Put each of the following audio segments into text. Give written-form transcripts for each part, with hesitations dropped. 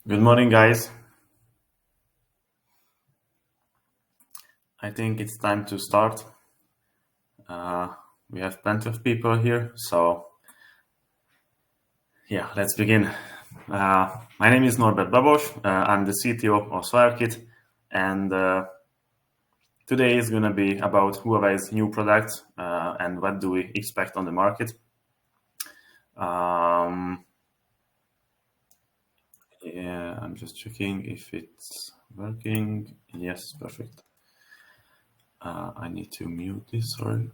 Good morning, guys. I think it's time to start. We have plenty of people here, so yeah, let's begin. My name is Norbert Babós. I'm the CTO of SolarKit, and today is going to be about Huawei's new products and what do we expect on the market. Yeah, I'm just checking if it's working. Yes, perfect. I need to mute this, sorry.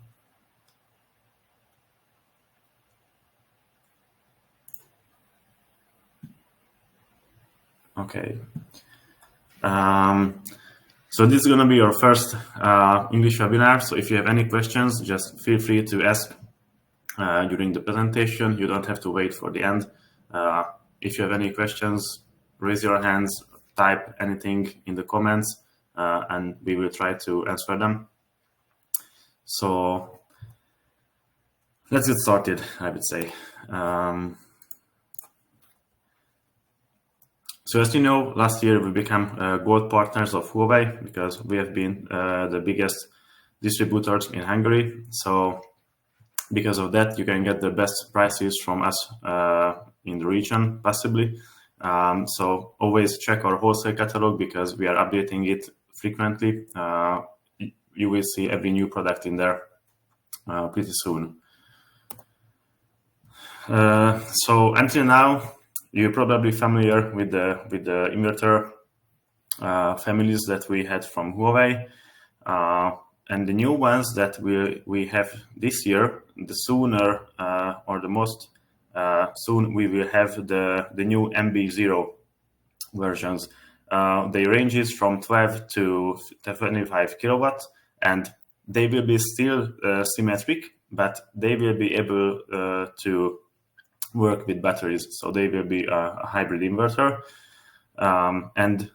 Okay. So this is going to be your first English webinar. So if you have any questions, just feel free to ask during the presentation. You don't have to wait for the end. If you have any questions, raise your hands, type anything in the comments, and we will try to answer them. So let's get started, I would say. So as you know, last year we became gold partners of Huawei because we have been the biggest distributors in Hungary. So because of that, you can get the best prices from us in the region, possibly. So always check our wholesale catalog because we are updating it frequently. You will see every new product in there pretty soon. So until now, you're probably familiar with the inverter families that we had from Huawei, and the new ones that we have this year. The sooner or the most soon we will have the new MB0 versions. They ranges from 12 to 25 kilowatts, and they will be still symmetric, but they will be able to work with batteries, so they will be a hybrid inverter. And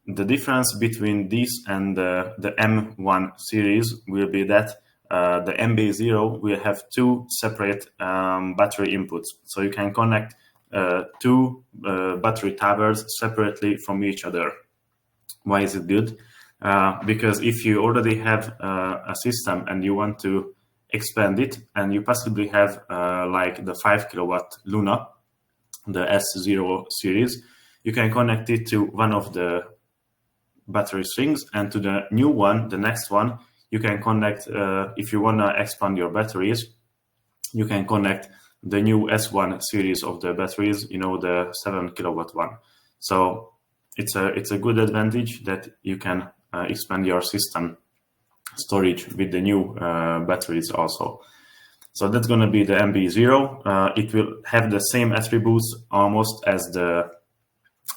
the difference between this and the M1 series will be that the MB0 will have two separate battery inputs, so you can connect two battery towers separately from each other. Why is it good? Because if you already have a system and you want to expand it, and you possibly have like the 5 kilowatt LUNA, the S0 series, you can connect it to one of the battery strings, and to the new one, the next one, you can connect, if you want to expand your batteries, you can connect the new S1 series of the batteries, the 7 kilowatt one. So it's a good advantage that you can expand your system storage with the new batteries also. So that's going to be the MB0. It will have the same attributes almost as the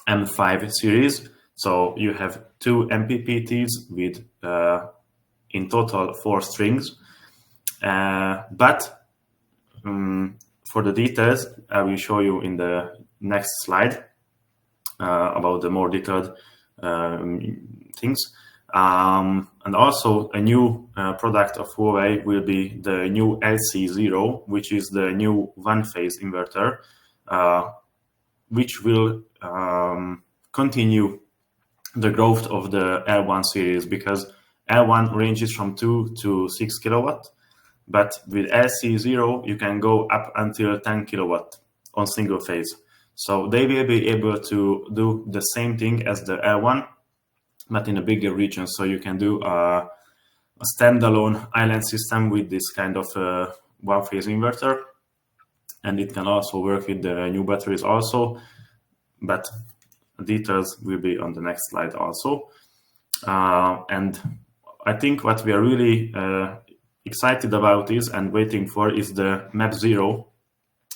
M5 series. So you have two MPPTs with in total 4 strings. But for the details, I will show you in the next slide about the more detailed things. And also a new product of Huawei will be the new LC0, which is the new one-phase inverter, which will continue the growth of the L1 series, because L1 ranges from 2 to 6 kilowatt, but with LC0 you can go up until 10 kilowatt on single phase. So they will be able to do the same thing as the L1, but in a bigger region. So you can do a standalone island system with this kind of one-phase inverter, and it can also work with the new batteries also, but details will be on the next slide also. And I think what we are really excited about is and waiting for is the MAP0,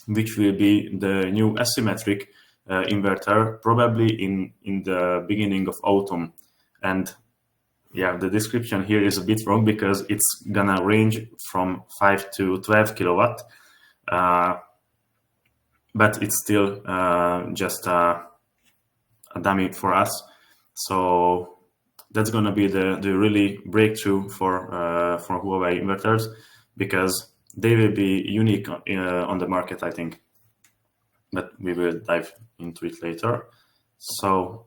which will be the new asymmetric inverter, probably in the beginning of autumn. And yeah, the description here is a bit wrong because it's gonna range from 5 to 12 kilowatt, but it's still just a dummy for us. So that's gonna be the really breakthrough for Huawei inverters, because they will be unique on the market, I think. But we will dive into it later. So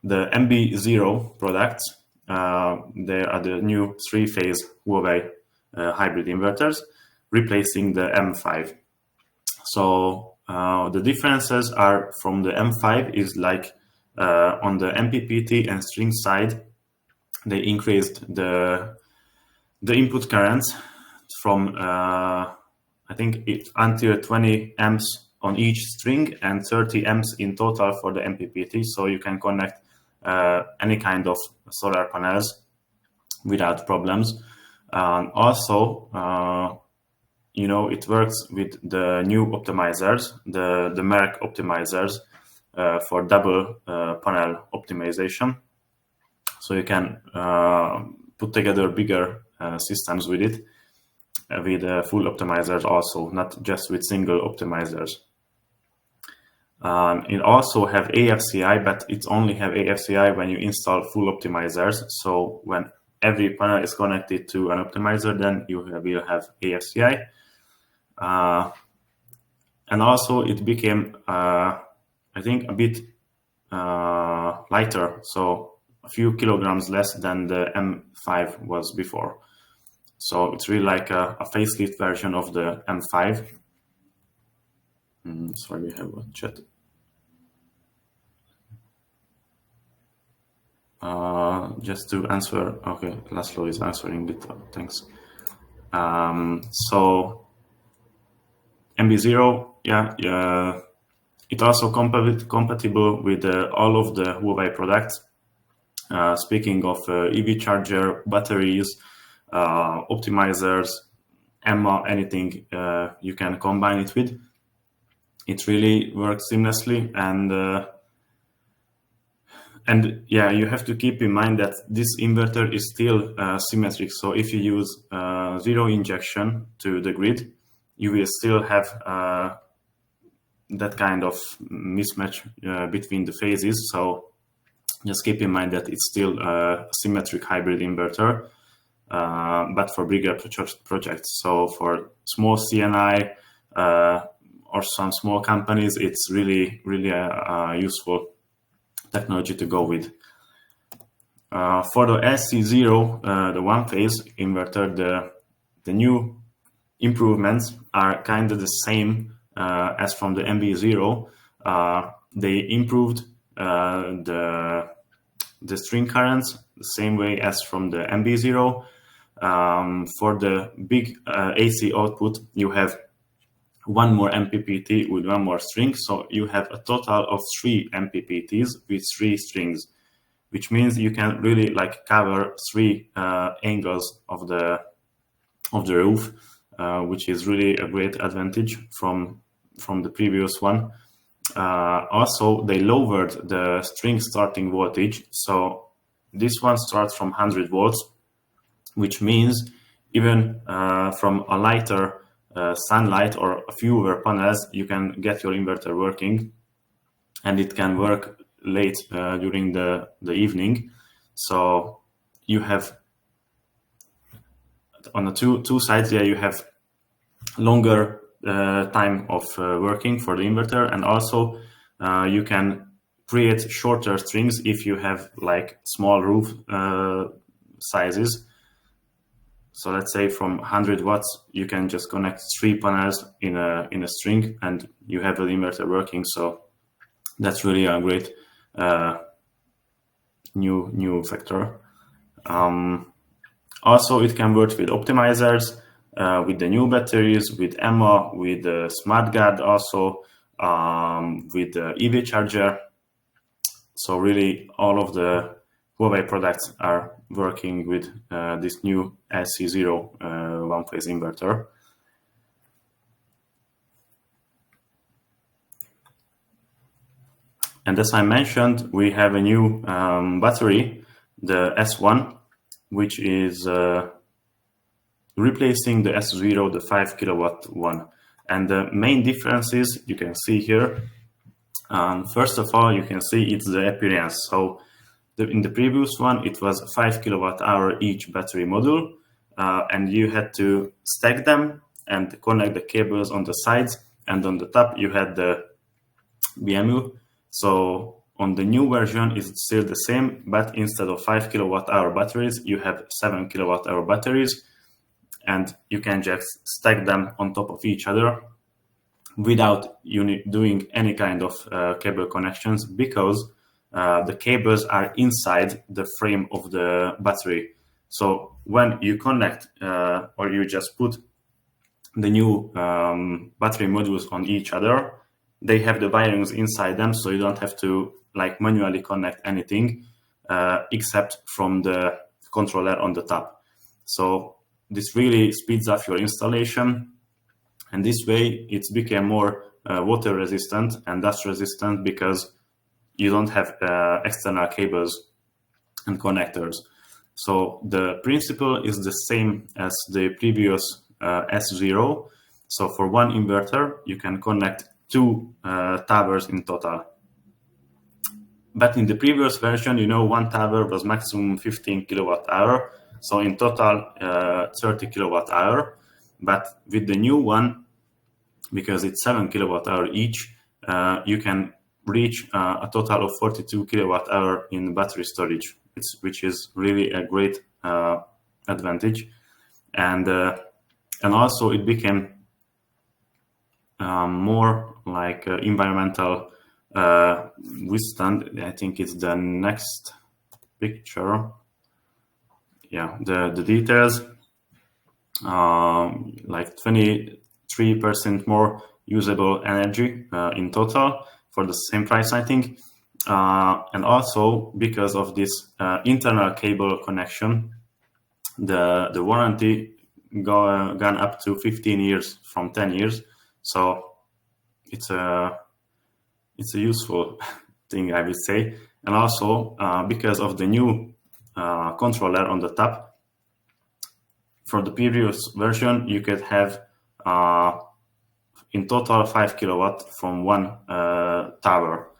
the MB0 products, they are the new 3-phase Huawei hybrid inverters, replacing the M5. So the differences are from the M5 is like on the MPPT and string side, they increased the input currents from I think until 20 amps on each string and 30 amps in total for the MPPT. So you can connect any kind of solar panels without problems. Also, you know, it works with the new optimizers, the Merck optimizers for double panel optimization. So you can put together bigger systems with it, with full optimizers also, not just with single optimizers. It also have AFCI, but it only have AFCI when you install full optimizers. So when every panel is connected to an optimizer, then you will have AFCI. And also it became, I think, a bit lighter, so a few kilograms less than the M5 was before. So it's really like a facelift version of the M5. Sorry, we have a chat. Just to answer, okay, Laszlo is answering it, thanks. So MB0, yeah, it also compatible with all of the Huawei products. Speaking of EV charger, batteries, optimizers, EMMA, anything you can combine it with. It really works seamlessly, and yeah, you have to keep in mind that this inverter is still symmetric. So if you use zero injection to the grid, you will still have that kind of mismatch between the phases. So just keep in mind that it's still a symmetric hybrid inverter, but for bigger projects. So for small C&I or some small companies, it's really useful technology to go with. For the SC0, the one-phase inverter, the new improvements are kind of the same as from the MB0. They improved the string currents the same way as from the MB0. For the big AC output, you have one more MPPT with one more string. So you have a total of 3 MPPTs with 3 strings, which means you can really like cover 3 angles of the roof, which is really a great advantage from the previous one. Also, they lowered the string starting voltage. So this one starts from 100 volts, which means even from a lighter sunlight or fewer panels, you can get your inverter working, and it can work late during the evening. So you have on the two sides, yeah, you have longer time of working for the inverter, and also you can create shorter strings if you have like small roof sizes. So let's say from 100 watts, you can just connect 3 panels in a string, and you have the inverter working. So that's really a great new factor. Also, it can work with optimizers, with the new batteries, with EMMA, with the SmartGuard, also with the EV charger. So really, all of the Huawei products are working with this new SC0 one-phase inverter. And as I mentioned, we have a new battery, the S1, which is replacing the S0, the 5 kilowatt one. And the main differences you can see here. First of all, you can see it's the appearance. So in the previous one, it was 5 kilowatt hour each battery module, and you had to stack them and connect the cables on the sides, and on the top you had the BMU. So on the new version, it's still the same, but instead of 5 kWh batteries, you have 7 kWh batteries, and you can just stack them on top of each other without doing any kind of cable connections, because the cables are inside the frame of the battery. So when you connect or you just put the new battery modules on each other, they have the wirings inside them, so you don't have to like manually connect anything except from the controller on the top. So this really speeds up your installation, and this way it's become more water resistant and dust resistant, because you don't have external cables and connectors. So the principle is the same as the previous S0. So for one inverter, you can connect 2 towers in total. But in the previous version, one tower was maximum 15 kWh. So in total, 30 kWh. But with the new one, because it's 7 kWh each, you can reach a total of 42 kWh in battery storage, which is really a great advantage. And also it became more like environmental withstand. I think it's the next picture. Yeah, the details, like 23% more usable energy in total for the same price, I think. And also because of this internal cable connection, the warranty gone up to 15 years from 10 years. So it's a useful thing, I would say. And also because of the new controller on the top, for the previous version, you could have in total 5 kilowatt from one tower.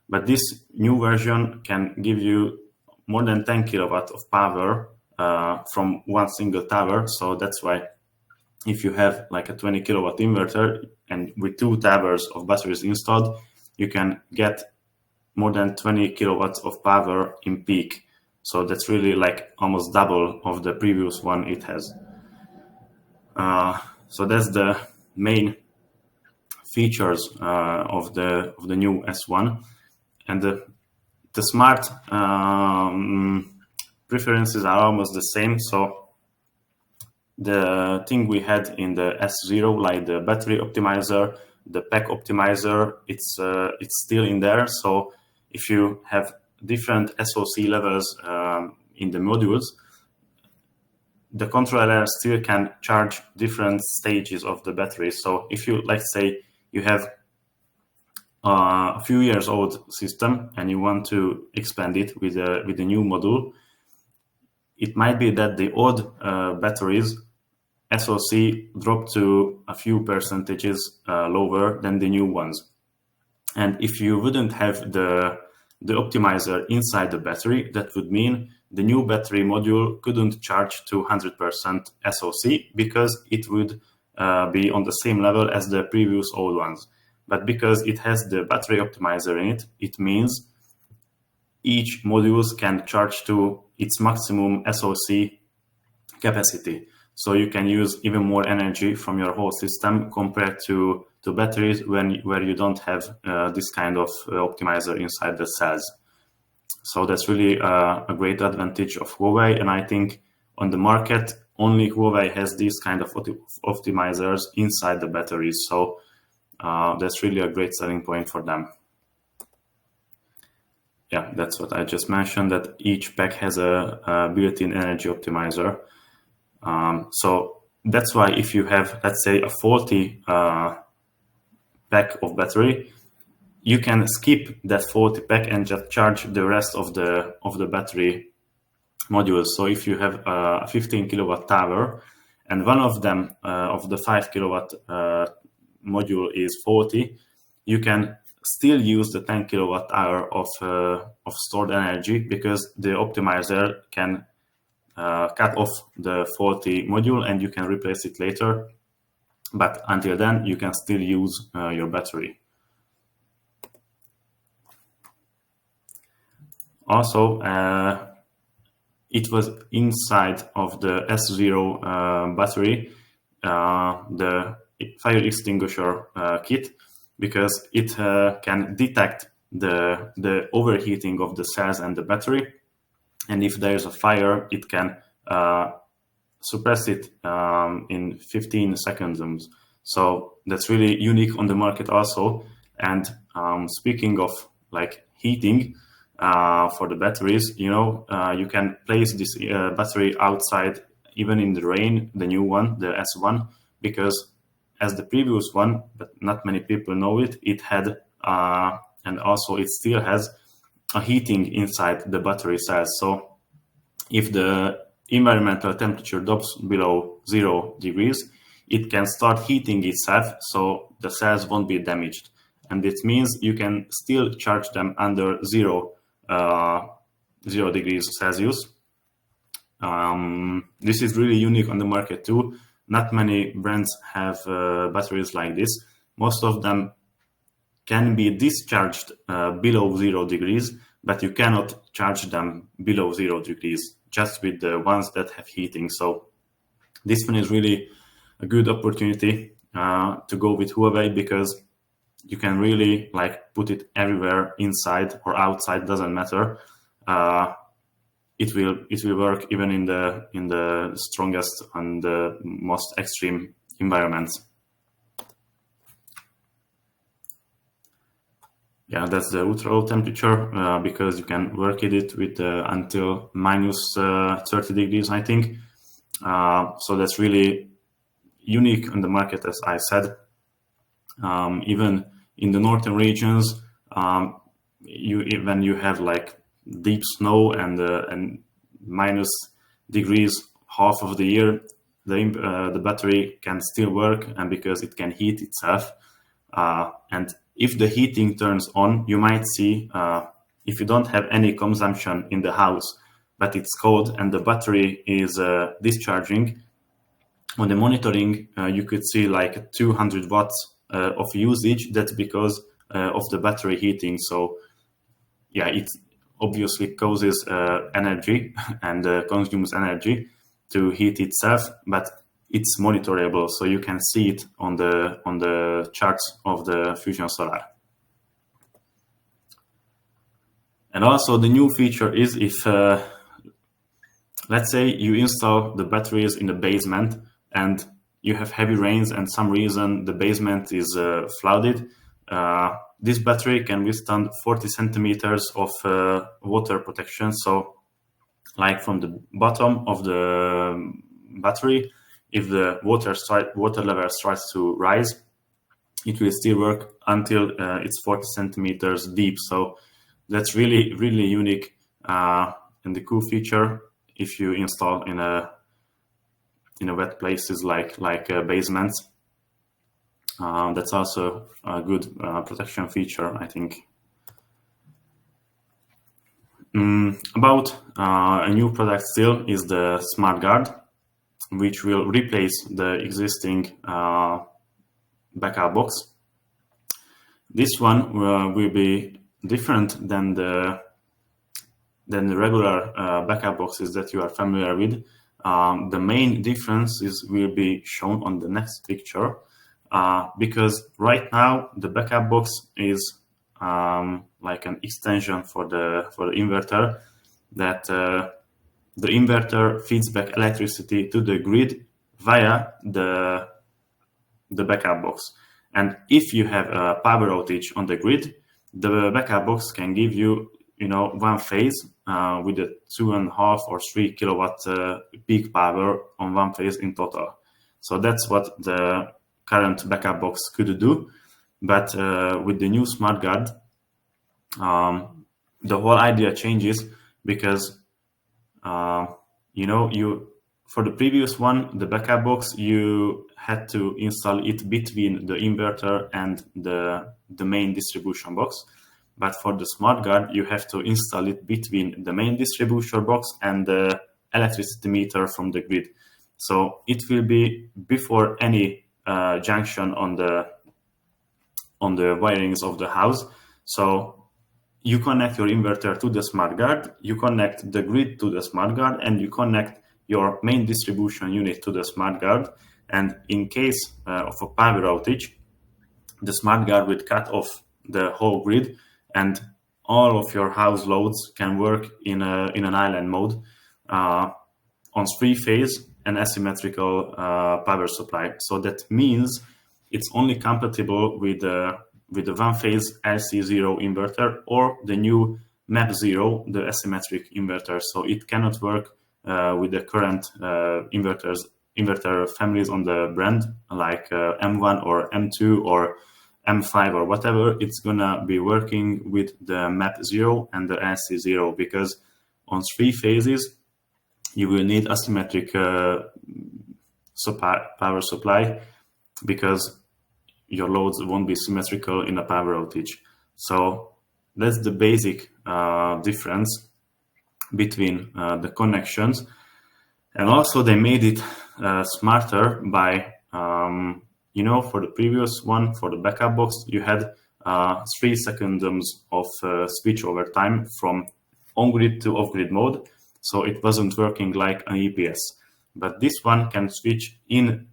But this new version can give you more than 10 kilowatt of power from one single tower. So that's why if you have like a 20 kilowatt inverter and with 2 towers of batteries installed, you can get more than 20 kilowatts of power in peak. So that's really like almost double of the previous one it has. So that's the main features of the new S1, and the smart preferences are almost the same. So the thing we had in the S0, like the battery optimizer, the pack optimizer, it's still in there. So if you have different SoC levels in the modules, the controller still can charge different stages of the battery. So if you, let's say, you have a few years old system and you want to expand it with a new module, it might be that the old batteries SoC drop to a few percentages lower than the new ones. And if you wouldn't have the optimizer inside the battery, that would mean the new battery module couldn't charge to 100% SoC, because it would be on the same level as the previous old ones. But because it has the battery optimizer in it, it means each module can charge to its maximum SoC capacity. So you can use even more energy from your whole system compared to batteries where you don't have this kind of optimizer inside the cells. So that's really a great advantage of Huawei. And I think on the market, only Huawei has these kind of optimizers inside the batteries. So that's really a great selling point for them. Yeah, that's what I just mentioned, that each pack has a built-in energy optimizer. So that's why if you have, let's say, a faulty pack of battery, you can skip that faulty pack and just charge the rest of the battery modules. So if you have a 15 kilowatt tower and one of them of the 5 kilowatt module is faulty, you can still use the 10 kilowatt hour of stored energy, because the optimizer can cut off the faulty module and you can replace it later. But until then, you can still use your battery. also, it was inside of the S0 battery, the fire extinguisher kit, because it can detect the overheating of the cells and the battery, and if there is a fire, it can suppress it in 15 seconds. So that's really unique on the market also. And speaking of like heating for the batteries, you can place this battery outside even in the rain, the new one, the S1, because as the previous one, but not many people know it, it had and also it still has a heating inside the battery cells. So if the environmental temperature drops below 0 degrees, it can start heating itself, so the cells won't be damaged. And it means you can still charge them under 0 degrees Celsius. This is really unique on the market too. Not many brands have batteries like this. Most of them can be discharged below 0 degrees, but you cannot charge them below 0 degrees, just with the ones that have heating. So this one is really a good opportunity to go with Huawei, because you can really like put it everywhere, inside or outside, doesn't matter. It will work even in the strongest and the most extreme environments. Yeah, that's the ultra low temperature, because you can work it with until minus 30 degrees, I think. So that's really unique on the market, as I said. Even in the northern regions, when you have like deep snow and minus degrees half of the year, the battery can still work, and because it can heat itself. And if the heating turns on, you might see, if you don't have any consumption in the house, but it's cold and the battery is discharging, on the monitoring, you could see like 200 watts of usage. That's because of the battery heating. So yeah, it obviously causes energy and consumes energy to heat itself, but it's monitorable, so you can see it on the charts of the Fusion Solar. And also the new feature is, if let's say you install the batteries in the basement and you have heavy rains and some reason the basement is flooded, this battery can withstand 40 centimeters of water protection. So like from the bottom of the battery, if the water level starts to rise, it will still work until it's 40 centimeters deep. So that's really, really unique and the cool feature if you install in a wet places like basements. That's also a good protection feature, I think. About a new product still is the SmartGuard, which will replace the existing backup box. This one will be different than the regular backup boxes that you are familiar with. The main differences will be shown on the next picture, because right now the backup box is like an extension for the inverter, that the inverter feeds back electricity to the grid via the backup box. And if you have a power outage on the grid, the backup box can give you, one phase with a 2.5 or 3 kilowatt peak power on one phase in total. So that's what the current backup box could do. But with the new SmartGuard, the whole idea changes, because for the previous one, the backup box, you had to install it between the inverter and the main distribution box. But for the SmartGuard, you have to install it between the main distribution box and the electricity meter from the grid. So it will be before any junction on the wirings of the house. So you connect your inverter to the SmartGuard, you connect the grid to the SmartGuard, and you connect your main distribution unit to the SmartGuard. And in case of a power outage, the SmartGuard will cut off the whole grid, and all of your house loads can work in an island mode on 3-phase and asymmetrical power supply. So that means it's only compatible with the 1-phase LC0 inverter or the new MAP0, the asymmetric inverter. So it cannot work with the current inverter families on the brand, like M1 or M2 or M5 or whatever. It's gonna be working with the MAP0 and the LC0, because on 3 phases you will need asymmetric power supply, because your loads won't be symmetrical in a power outage. So that's the basic difference between the connections. And also they made it smarter by, for the previous one, for the backup box, you had 3 seconds of switch over time from on-grid to off-grid mode. So it wasn't working like an EPS. But this one can switch in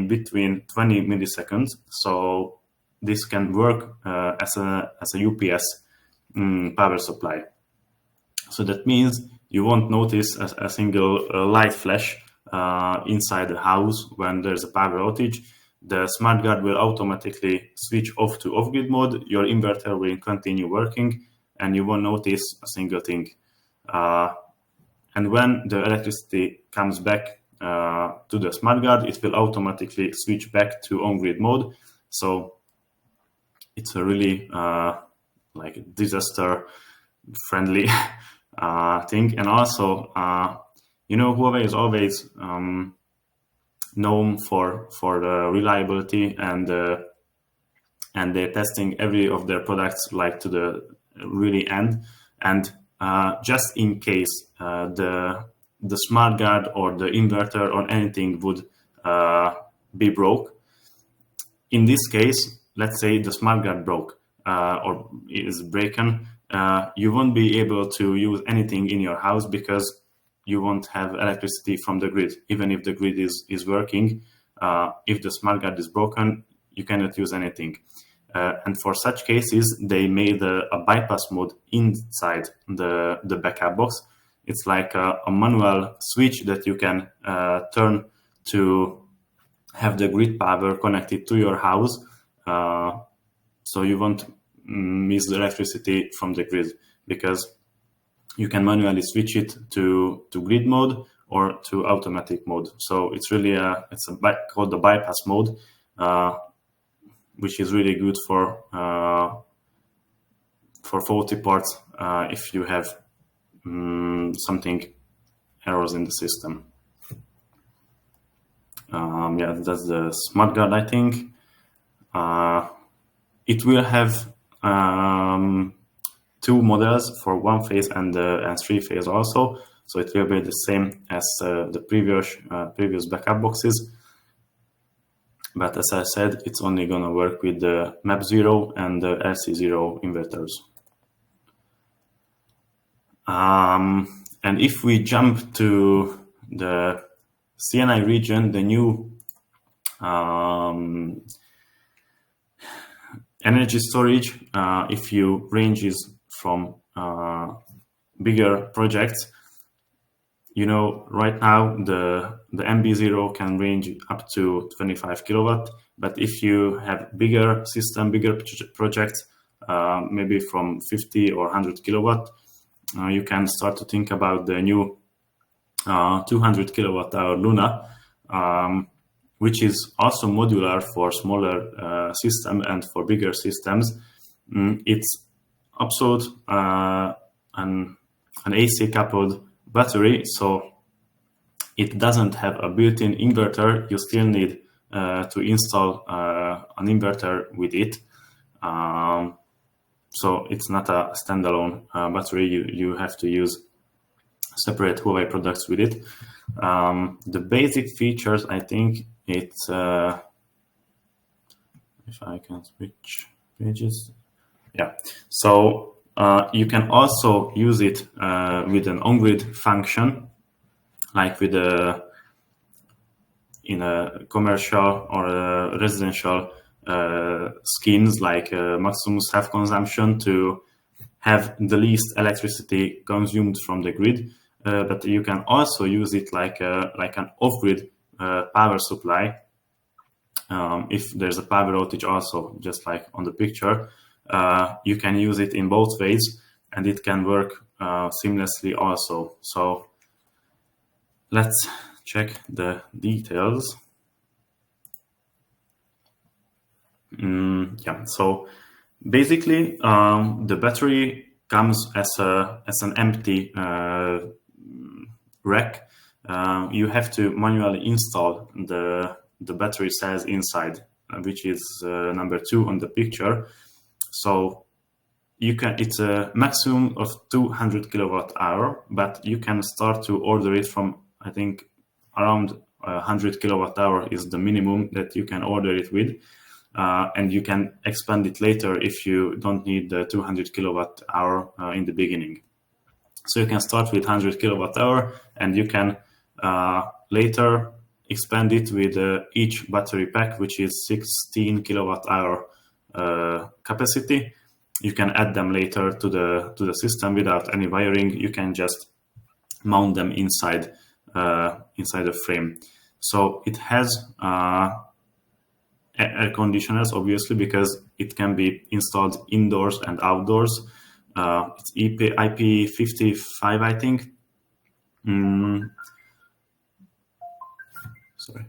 between 20 milliseconds. So this can work as a UPS power supply. So that means you won't notice a single light flash inside the house when there's a power outage. The SmartGuard will automatically switch off to off-grid mode. Your inverter will continue working, and you won't notice a single thing. And when the electricity comes back to the SmartGuard, it will automatically switch back to on-grid mode. So it's a really disaster-friendly thing. And also, Huawei is always known for the reliability, and they're testing every of their products to the really end. And just in case the SmartGuard or the inverter or anything would be broke, in this case, let's say the SmartGuard broke or is broken, you won't be able to use anything in your house, because you won't have electricity from the grid. Even if the grid is working, if the SmartGuard is broken, you cannot use anything. And for such cases, they made a bypass mode inside the backup box. It's like a manual switch that you can turn to have the grid power connected to your house, so you won't miss the electricity from the grid, because you can manually switch it to grid mode or to automatic mode. So it's really called the bypass mode, which is really good for faulty parts if you have something errors in the system. That's the SmartGuard, I think. It will have 2 models for 1-phase and 3-phase also. So it will be the same as the previous backup boxes. But as I said, it's only going to work with the MAP0 and the LC0 inverters. And if we jump to the C&I region, the new energy storage, if you ranges from bigger projects, right now the MB0 can range up to 25 kilowatt. But if you have bigger projects, maybe from 50 or 100 kilowatt, you can start to think about the new 200 kilowatt hour LUNA, which is also modular for smaller system and for bigger systems. It's absolute an AC coupled battery, so it doesn't have a built-in inverter. You still need to install an inverter with it. So it's not a standalone battery. You have to use separate Huawei products with it. The basic features, I think it's, if I can switch pages. Yeah. So You can also use it with an on-grid function, like with in a commercial or a residential schemes, like maximum self-consumption, to have the least electricity consumed from the grid. But you can also use it like an off-grid power supply. If there's a power outage, also just like on the picture, you can use it in both ways, and it can work seamlessly also. So let's check the details. Yeah, so basically the battery comes as an empty rack. You have to manually install the battery cells inside, which is number 2 on the picture. So it's a maximum of 200 kilowatt hour, but you can start to order it from, I think, around 100 kilowatt hour is the minimum that you can order it with. And you can expand it later if you don't need the 200 kilowatt hour in the beginning. So you can start with 100 kilowatt hour, and you can later expand it with each battery pack, which is 16 kilowatt hour capacity. You can add them later to the system without any wiring. You can just mount them inside the frame. So it has air conditioners, obviously, because it can be installed indoors and outdoors. It's IP55, I think. Sorry.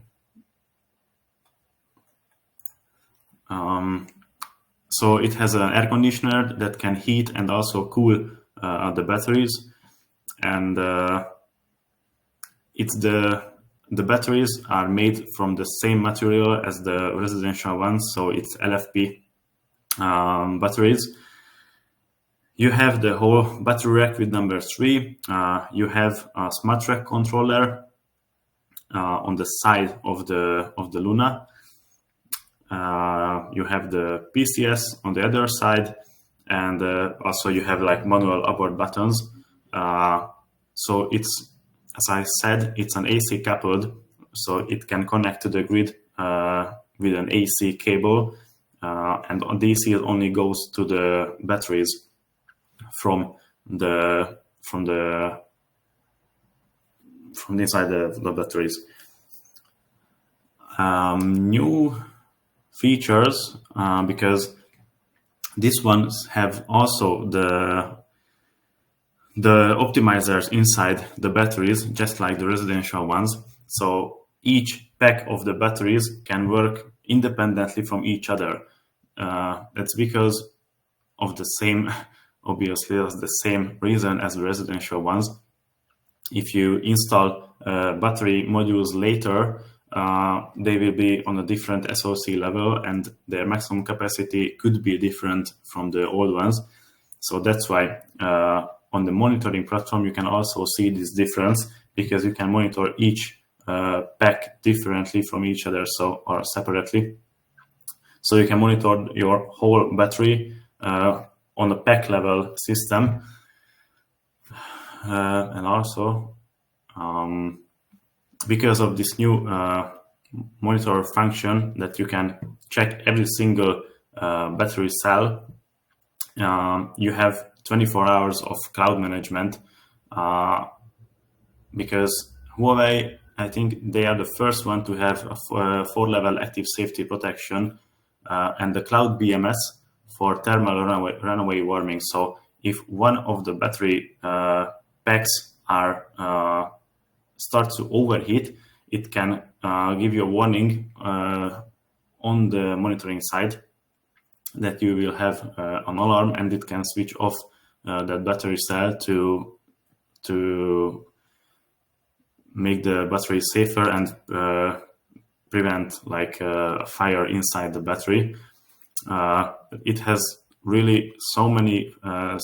So it has an air conditioner that can heat and also cool the batteries, and the batteries are made from the same material as the residential ones, so it's LFP batteries. You have the whole battery rack with number 3. You have a smart rack controller on the side of the LUNA. You have the PCS on the other side, and also you have like manual abort buttons. So it's, as I said, it's an AC coupled, so it can connect to the grid with an AC cable, and on DC it only goes to the batteries from inside the batteries. New features, because these ones have also the optimizers inside the batteries, just like the residential ones. So each pack of the batteries can work independently from each other. That's because of the same, obviously, the same reason as the residential ones. If you install battery modules later, they will be on a different SoC level, and their maximum capacity could be different from the old ones. So that's why on the monitoring platform, you can also see this difference, because you can monitor each pack differently from each other, or separately. So you can monitor your whole battery on a pack level system. And also, because of this new monitor function that you can check every single battery cell, you have 24 hours of cloud management, because Huawei, I think they are the first one to have a 4-level active safety protection and the cloud BMS for thermal runaway warming. So if one of the battery packs starts to overheat, it can give you a warning on the monitoring side that you will have an alarm, and it can switch off that battery cell to make the battery safer and prevent like a fire inside the battery. It has really so many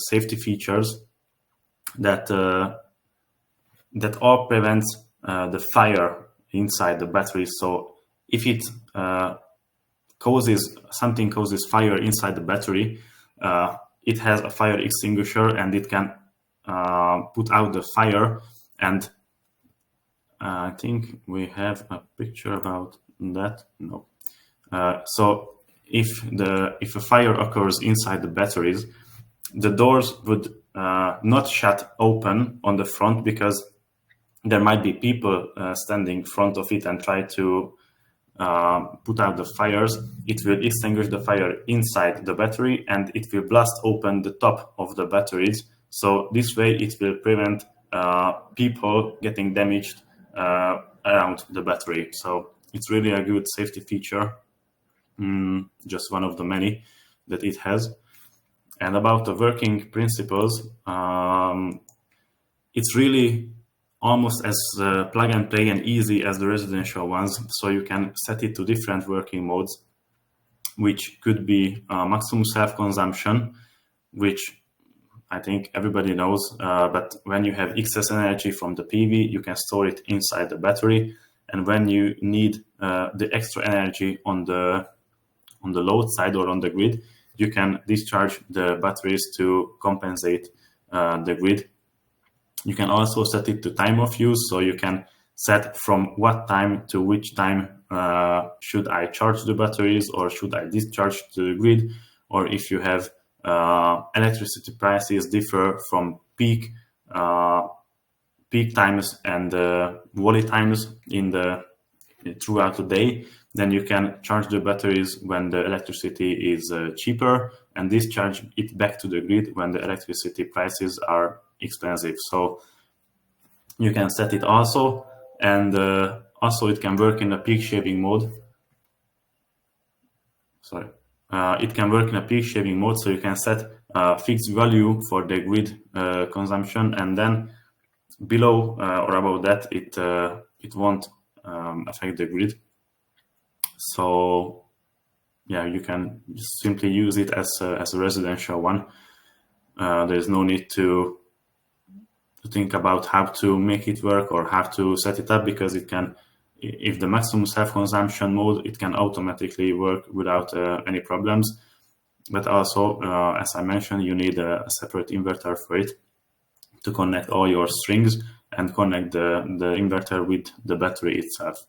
safety features that all prevents the fire inside the battery. So if it causes fire inside the battery, it has a fire extinguisher, and it can put out the fire. And I think we have a picture about that. No. So if a fire occurs inside the batteries, the doors would not shut open on the front, because there might be people standing in front of it and try to put out the fires. It will extinguish the fire inside the battery, and it will blast open the top of the batteries. So this way it will prevent people getting damaged around the battery. So it's really a good safety feature, just one of the many that it has. And about the working principles, it's really almost as plug and play and easy as the residential ones. So you can set it to different working modes, which could be maximum self-consumption, which I think everybody knows. But when you have excess energy from the PV, you can store it inside the battery. And when you need the extra energy on the load side or on the grid, you can discharge the batteries to compensate the grid. You can also set it to time of use, so you can set from what time to which time should I charge the batteries, or should I discharge to the grid, or if you have electricity prices differ from peak times and valley times throughout the day, then you can charge the batteries when the electricity is cheaper and discharge it back to the grid when the electricity prices are expensive. So you can set it also, and also it can work in a peak shaving mode. It can work in a peak shaving mode, so you can set a fixed value for the grid consumption, and then below or above that, it won't affect the grid. So yeah, you can just simply use it as a residential one. There's no need to think about how to make it work or how to set it up, because it can, if the maximum self-consumption mode, it can automatically work without any problems. But also, as I mentioned, you need a separate inverter for it to connect all your strings and connect the inverter with the battery itself.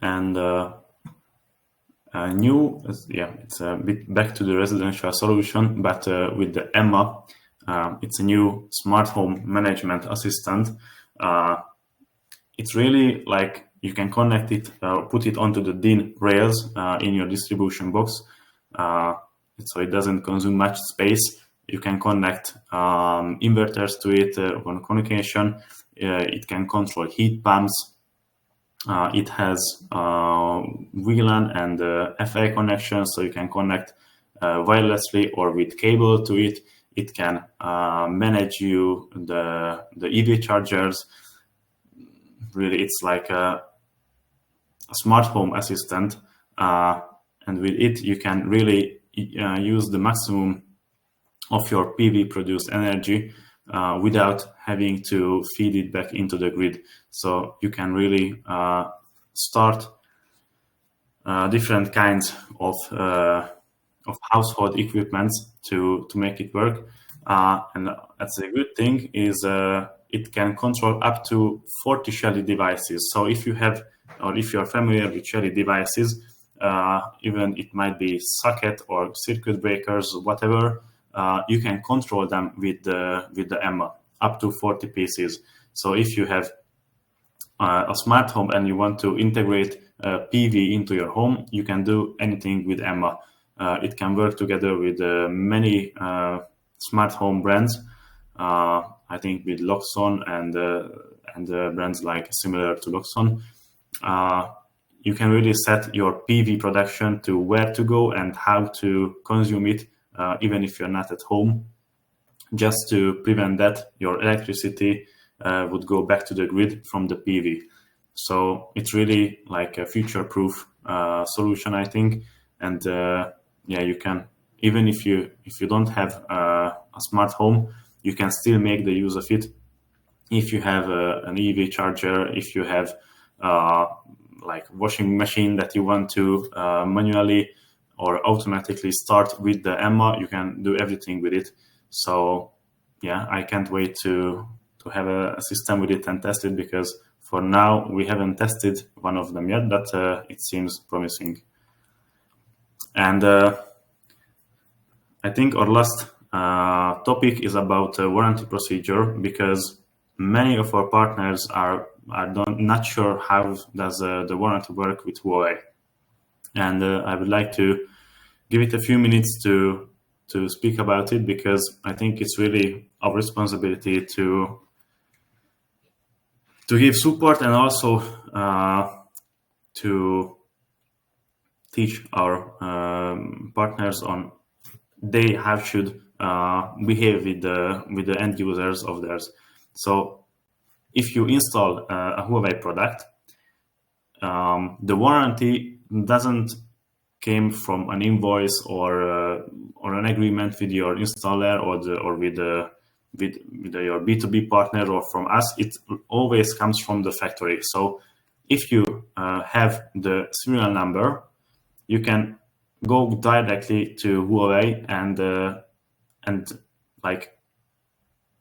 And it's a bit back to the residential solution, but with the Emma, it's a new smart home management assistant. It's really like you can connect it, put it onto the DIN rails in your distribution box, so it doesn't consume much space. You can connect inverters to it on communication. It can control heat pumps. It has VLAN and FA connection, so you can connect wirelessly or with cable to it. It can manage you the EV chargers. Really, it's like a smart home assistant, and with it you can really use the maximum of your PV produced energy without having to feed it back into the grid. So you can really start different kinds of household equipments to make it work. And that's a good thing, is it can control up to 40 Shelly devices. So if you have, or if you're familiar with Shelly devices, even it might be socket or circuit breakers, whatever, you can control them with the Emma, up to 40 pieces. So if you have a smart home and you want to integrate PV into your home, you can do anything with Emma. It can work together with many smart home brands. I think with Loxon and brands like similar to Loxon. You can really set your PV production to where to go and how to consume it, even if you're not at home, just to prevent that your electricity would go back to the grid from the PV. So it's really like a future-proof solution, I think. And yeah, you can, even if you don't have a smart home, you can still make the use of it. If you have an EV charger, if you have like like washing machine that you want to manually or automatically start with the EMMA, you can do everything with it. So yeah, I can't wait to have a system with it and test it, because for now we haven't tested one of them yet, but it seems promising. And I think our last topic is about warranty procedure, because many of our partners are not sure how does the warranty work with Huawei. And I would like to give it a few minutes to speak about it, because I think it's really our responsibility to give support, and also to teach our partners on how should behave with the end users of theirs. So if you install a Huawei product, the warranty doesn't came from an invoice or an agreement with your installer or with your B2B partner or from us. It always comes from the factory. So if you have the serial number, you can go directly to Huawei and like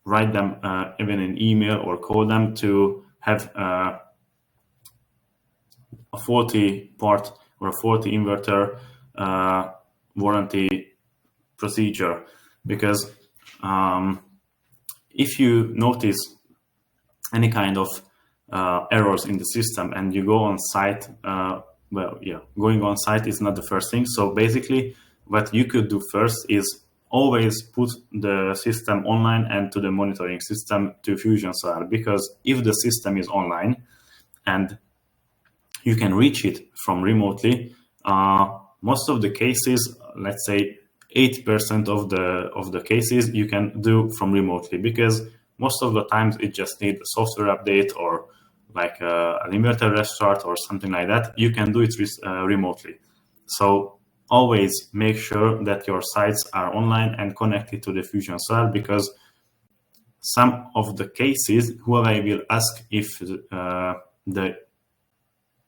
write them even an email or call them to have a faulty part or a faulty inverter warranty procedure. Because if you notice any kind of errors in the system and you go on site, going on site is not the first thing. So basically what you could do first is always put the system online and to the monitoring system to Fusion Solar, because if the system is online and you can reach it from remotely, most of the cases, let's say 80% of the cases, you can do from remotely, because most of the times it just needs a software update or like an inverter restart or something like that. You can do it remotely. So always make sure that your sites are online and connected to the Fusion Solar, because some of the cases Huawei will ask if the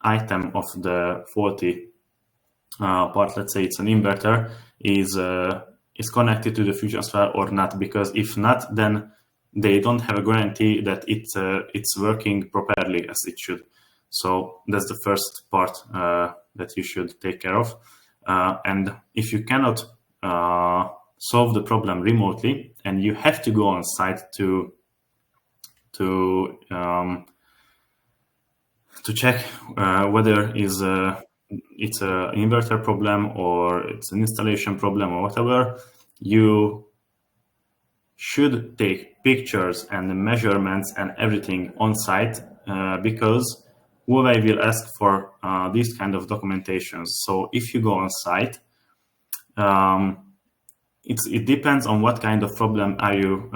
item of the faulty part, let's say it's an inverter, is connected to the Fusion Solar or not, because if not, then they don't have a guarantee that it's working properly as it should. So that's the first part that you should take care of. And if you cannot solve the problem remotely and you have to go on site to check whether it's an inverter problem or it's an installation problem or whatever, you should take pictures and the measurements and everything on site, because Huawei will ask for these kind of documentations. So if you go on site, it depends on what kind of problem are you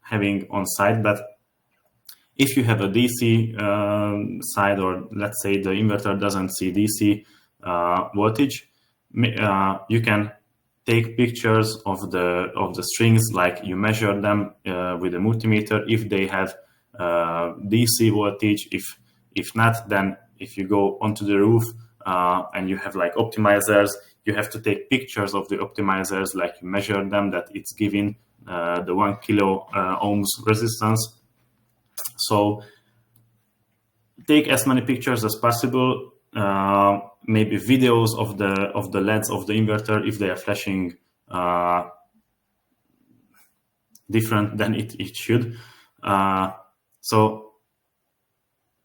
having on site. But if you have a DC side, or let's say the inverter doesn't see DC voltage, you can take pictures of the strings, like you measure them with a multimeter if they have DC voltage. If not, then if you go onto the roof and you have like optimizers, you have to take pictures of the optimizers, like you measure them that it's giving the 1 kilo ohms resistance. So take as many pictures as possible, maybe videos of the LEDs of the inverter if they are flashing different than it should. So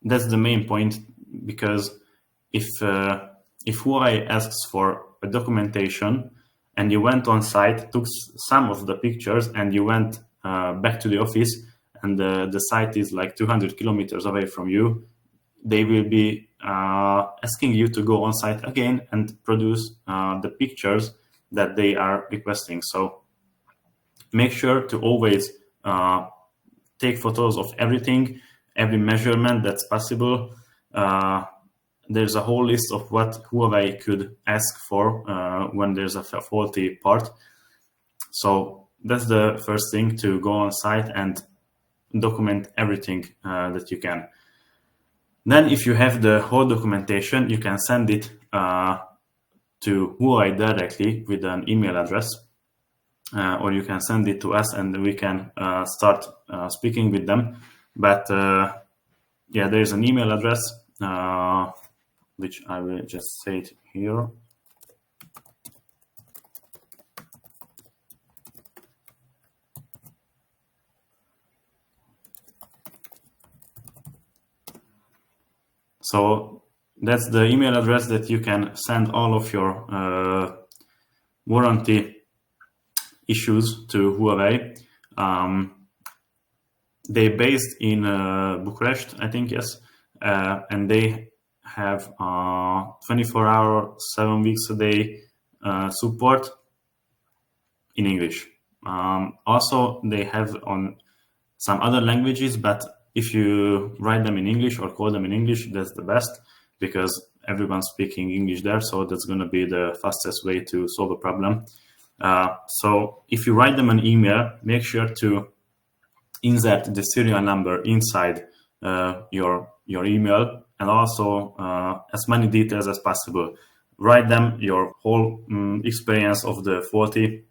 that's the main point, because if Huawei asks for a documentation and you went on site, took some of the pictures, and you went back to the office, and the site is like 200 kilometers away from you, they will be asking you to go on site again and produce the pictures that they are requesting. So make sure to always take photos of everything, every measurement that's possible. There's a whole list of what Huawei could ask for when there's a faulty part. So that's the first thing, to go on site and document everything that you can. Then if you have the whole documentation, you can send it to Huawei directly with an email address, or you can send it to us and we can start speaking with them. But yeah, there is an email address, which I will just say it here. So that's the email address that you can send all of your warranty issues to Huawei. They're based in Bucharest, I think, yes, and they have 24-hour, 7 weeks a day support in English. Also, they have on some other languages, but if you write them in English or call them in English, that's the best, because everyone's speaking English there, so that's going to be the fastest way to solve a problem. So if you write them an email, make sure to insert the serial number inside your email, and also as many details as possible. Write them your whole experience of the faulty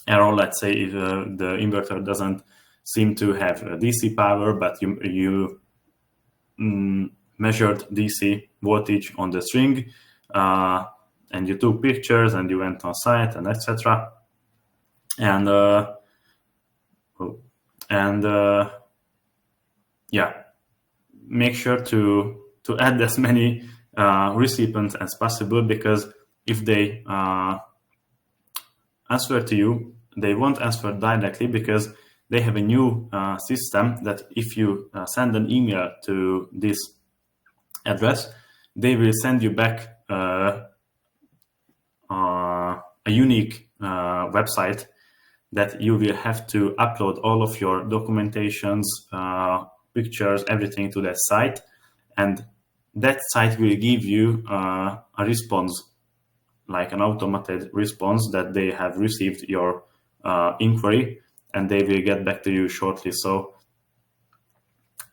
error. Let's say if the inverter doesn't seem to have DC power, but you measured DC voltage on the string, and you took pictures and you went on site and etc. And yeah, make sure to add as many recipients as possible, because if they answer to you, they won't answer directly, because they have a new system that if you send an email to this address, they will send you back a unique website that you will have to upload all of your documentations, pictures, everything to that site. And that site will give you a response, like an automated response that they have received your inquiry, and they will get back to you shortly. So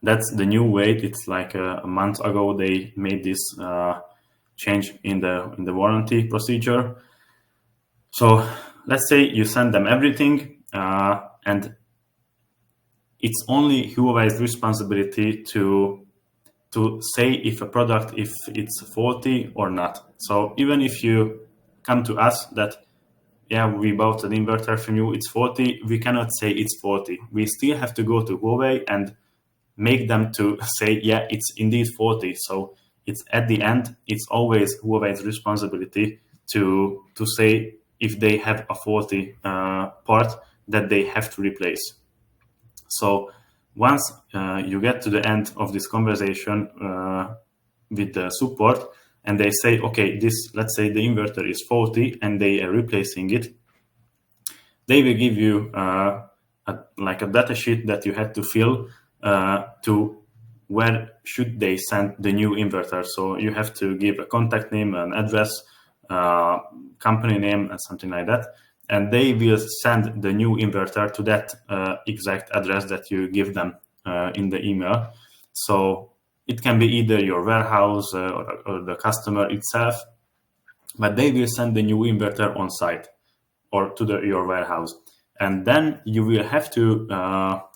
that's the new way. It's like a month ago they made this change in the warranty procedure. So let's say you send them everything, and it's only Huawei's responsibility to say if a product, if it's faulty or not. So even if you come to us that, yeah, we bought an inverter from you, it's faulty, we cannot say it's faulty. We still have to go to Huawei and make them to say, yeah, it's indeed faulty. So it's at the end, it's always Huawei's responsibility to say if they have a faulty part that they have to replace. So once you get to the end of this conversation with the support, and they say, okay, let's say the inverter is faulty and they are replacing it, they will give you like a data sheet that you had to fill to where should they send the new inverter. So you have to give a contact name, an address, company name, and something like that. And they will send the new inverter to that exact address that you give them in the email. So it can be either your warehouse or the customer itself, but they will send the new inverter on site or to your warehouse. And then you will have to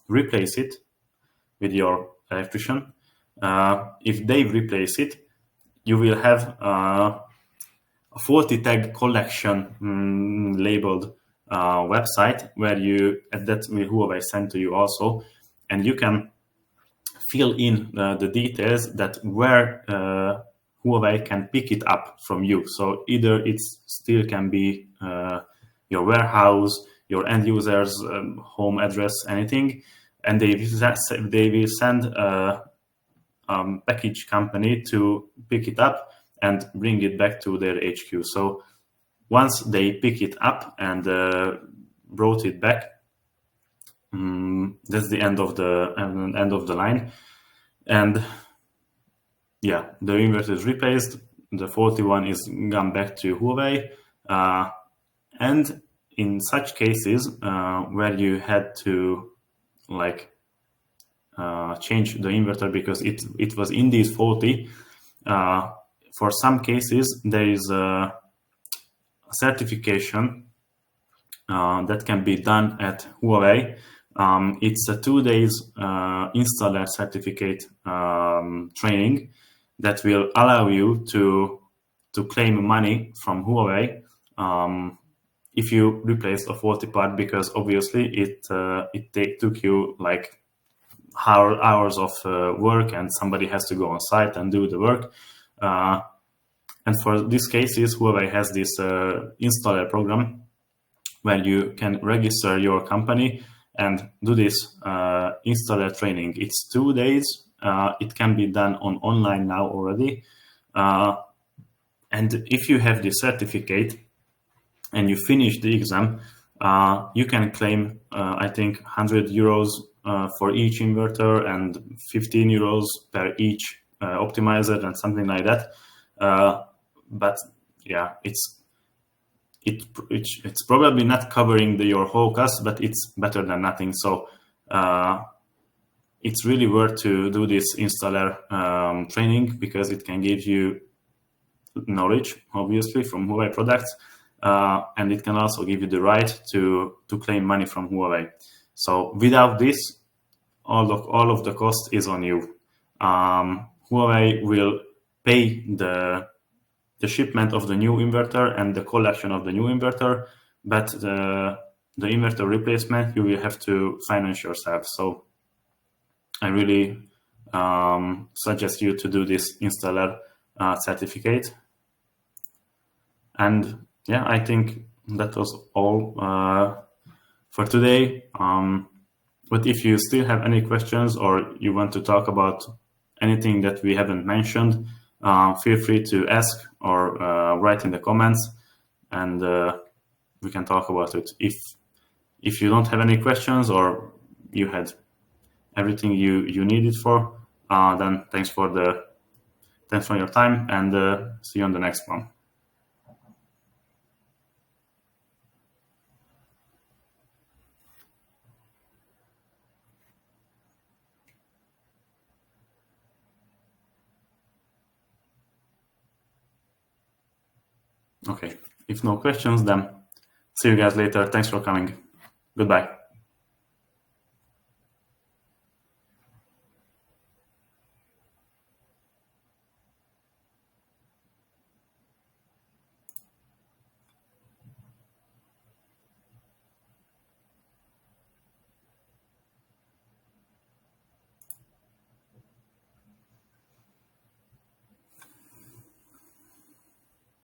replace it with your electrician. If they replace it, you will have a faulty tag collection labeled website where that will Huawei send to you also, and you can fill in the details that where Huawei can pick it up from you. So either it still can be your warehouse, your end user's home address, anything, and they will send a package company to pick it up and bring it back to their HQ. So once they pick it up and brought it back, that's the end of the line. And yeah, the inverter is replaced. The faulty one is gone back to Huawei. And in such cases where you had to change the inverter because it was indeed faulty. For some cases, there is a certification that can be done at Huawei. It's a 2 days installer certificate training that will allow you to claim money from Huawei if you replace a faulty part, because obviously it took you like hours of work, and somebody has to go on site and do the work. And for these cases, Huawei has this installer program where you can register your company and do this installer training. It's 2 days. It can be done online now already. And if you have this certificate and you finish the exam, you can claim, I think, 100 euros for each inverter and 15 euros per each optimizer and something like that. But yeah, it's probably not covering your whole cost, but it's better than nothing. So it's really worth to do this installer training, because it can give you knowledge, obviously, from Huawei products, and it can also give you the right to claim money from Huawei. So without this, all of the cost is on you. Huawei will pay the shipment of the new inverter and the collection of the new inverter, but the inverter replacement you will have to finance yourself. So I really suggest you to do this installer certificate. And yeah, I think that was all for today. But if you still have any questions, or you want to talk about anything that we haven't mentioned, feel free to ask or write in the comments, and we can talk about it. If you don't have any questions, or you had everything you needed for, then thanks for your time, and see you on the next one. Okay, if no questions, then see you guys later. Thanks for coming. Goodbye.